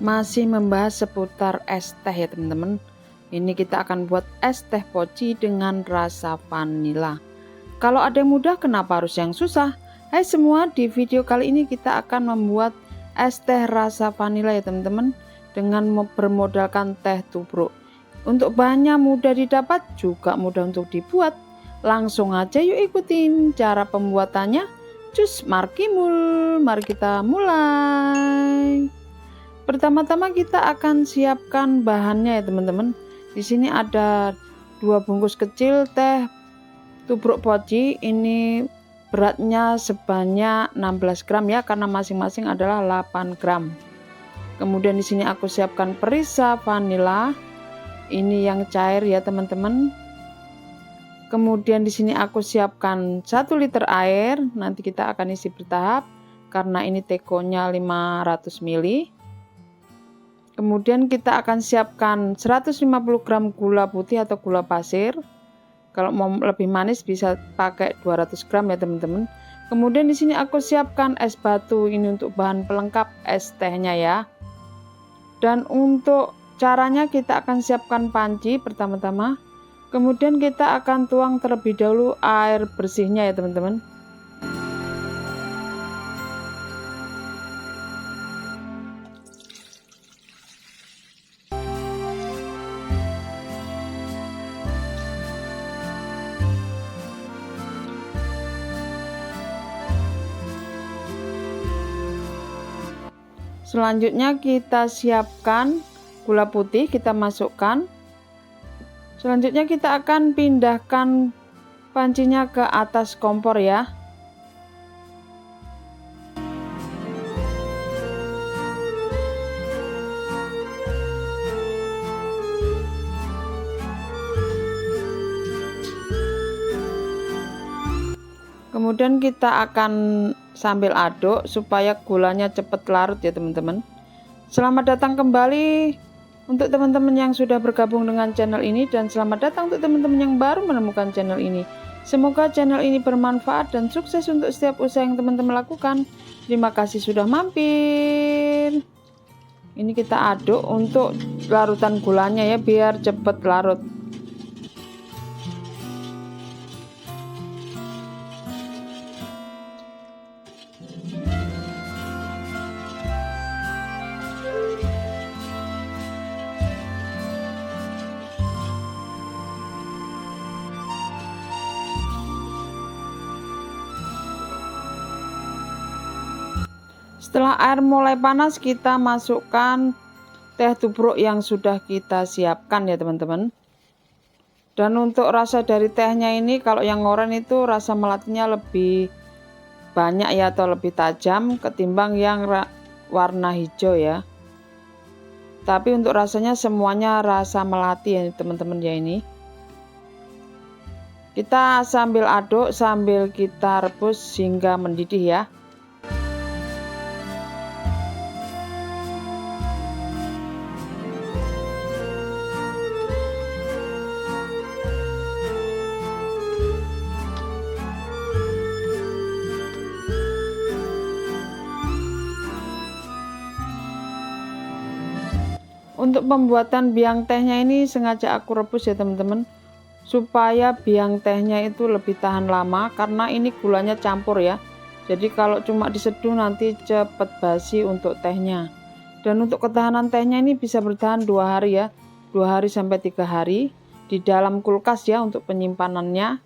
Masih membahas seputar es teh ya teman-teman. Ini kita akan buat es teh poci dengan rasa vanila. Kalau ada yang mudah, kenapa harus yang susah? Hai semua, di video kali ini kita akan membuat es teh rasa vanila ya teman-teman, dengan bermodalkan teh tubruk. Untuk bahannya mudah didapat, juga mudah untuk dibuat. Langsung aja yuk ikutin cara pembuatannya. Cus markimul, mari kita mulai. Pertama-tama kita akan siapkan bahannya ya teman-teman. Di sini ada 2 bungkus kecil teh tubruk poci. Ini beratnya sebanyak 16 gram ya, karena masing-masing adalah 8 gram. Kemudian di sini aku siapkan perisa vanila. Ini yang cair ya teman-teman. Kemudian di sini aku siapkan 1 liter air. Nanti kita akan isi bertahap karena ini tekonya 500 ml. Kemudian kita akan siapkan 150 gram gula putih atau gula pasir. Kalau mau lebih manis bisa pakai 200 gram ya teman-teman. Kemudian di sini aku siapkan es batu, ini untuk bahan pelengkap es tehnya ya. Dan untuk caranya kita akan siapkan panci pertama-tama. Kemudian kita akan tuang terlebih dahulu air bersihnya ya teman-teman. Selanjutnya kita siapkan gula putih, kita masukkan. Selanjutnya kita akan pindahkan pancinya ke atas kompor ya. Kemudian kita akan sambil aduk supaya gulanya cepat larut ya teman-teman. Selamat datang kembali untuk teman-teman yang sudah bergabung dengan channel ini, dan selamat datang untuk teman-teman yang baru menemukan channel ini. Semoga channel ini bermanfaat dan sukses untuk setiap usaha yang teman-teman lakukan. Terima kasih sudah mampir. Ini kita aduk untuk larutan gulanya ya, biar cepat larut. Setelah air mulai panas, kita masukkan teh tubruk yang sudah kita siapkan ya teman-teman. Dan untuk rasa dari tehnya ini, kalau yang oranye itu rasa melatinya lebih banyak ya, atau lebih tajam ketimbang yang warna hijau ya. Tapi untuk rasanya semuanya rasa melati ya teman-teman ya. Ini kita sambil aduk, sambil kita rebus hingga mendidih ya. Untuk pembuatan biang tehnya ini sengaja aku rebus ya teman-teman, supaya biang tehnya itu lebih tahan lama, karena ini gulanya campur ya. Jadi kalau cuma diseduh nanti cepet basi untuk tehnya. Dan untuk ketahanan tehnya ini bisa bertahan 2 hari ya, 2 hari sampai 3 hari di dalam kulkas ya untuk penyimpanannya.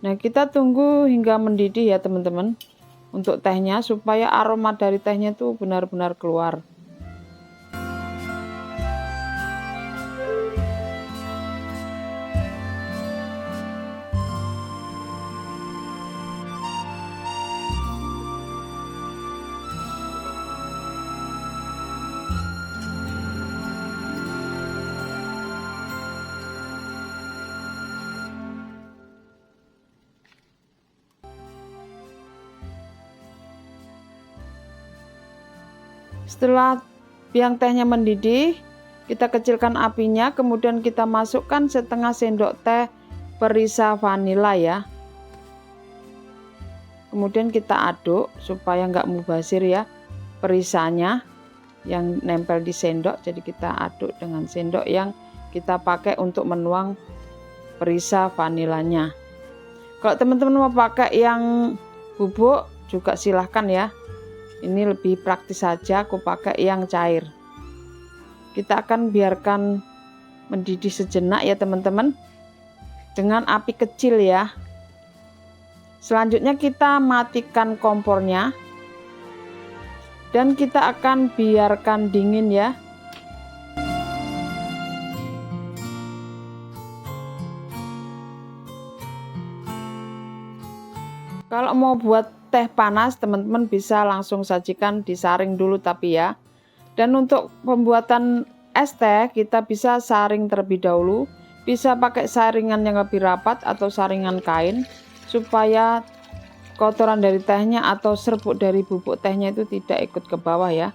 Nah, kita tunggu hingga mendidih ya teman-teman untuk tehnya, supaya aroma dari tehnya itu benar-benar keluar. Setelah biang tehnya mendidih, kita kecilkan apinya, kemudian kita masukkan setengah sendok teh perisa vanila ya. Kemudian kita aduk supaya nggak mubazir ya perisanya. yang nempel di sendok. Jadi kita aduk dengan sendok yang kita pakai untuk menuang perisa vanilanya. Kalau teman-teman mau pakai yang bubuk juga silahkan ya. Ini lebih praktis saja, aku pakai yang cair. Kita akan biarkan mendidih sejenak ya teman-teman, dengan api kecil ya. Selanjutnya kita matikan kompornya dan kita akan biarkan dingin ya. Kalau mau buat teh panas, teman-teman bisa langsung sajikan disaring dulu tapi ya. Dan untuk pembuatan es teh kita bisa saring terlebih dahulu, bisa pakai saringan yang lebih rapat atau saringan kain supaya kotoran dari tehnya atau serbuk dari bubuk tehnya itu tidak ikut ke bawah ya.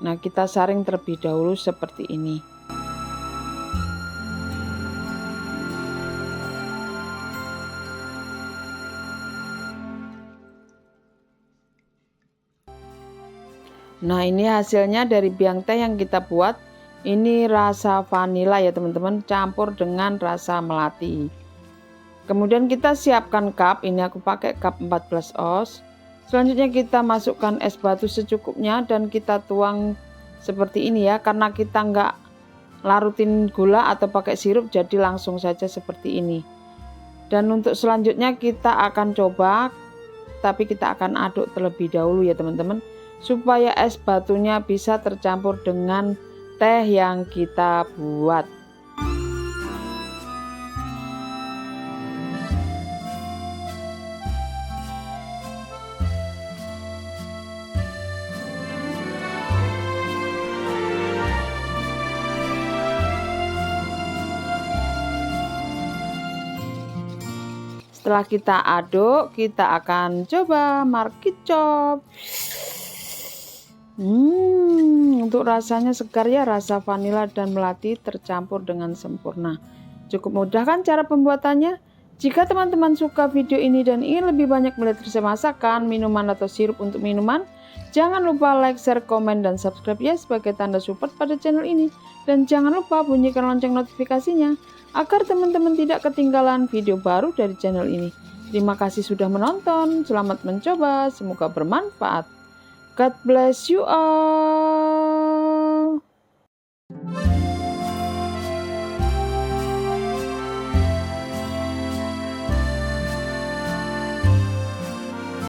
Nah, kita saring terlebih dahulu seperti ini. Nah, ini hasilnya dari biang teh yang kita buat. Ini rasa vanila ya teman-teman, campur dengan rasa melati. Kemudian kita siapkan cup. Ini aku pakai cup 14 oz. Selanjutnya kita masukkan es batu secukupnya dan kita tuang seperti ini ya. Karena kita nggak larutin gula atau pakai sirup, jadi langsung saja seperti ini. Dan untuk selanjutnya kita akan coba, tapi kita akan aduk terlebih dahulu ya teman-teman, supaya es batunya bisa tercampur dengan teh yang kita buat. Setelah kita aduk, kita akan coba markicop. Untuk rasanya segar ya, rasa vanila dan melati tercampur dengan sempurna. Cukup mudah kan cara pembuatannya? Jika teman-teman suka video ini dan ingin lebih banyak melihat resep masakan, minuman atau sirup untuk minuman, jangan lupa like, share, komen, dan subscribe ya sebagai tanda support pada channel ini. Dan jangan lupa bunyikan lonceng notifikasinya agar teman-teman tidak ketinggalan video baru dari channel ini. Terima kasih sudah menonton, selamat mencoba, semoga bermanfaat. God bless you all.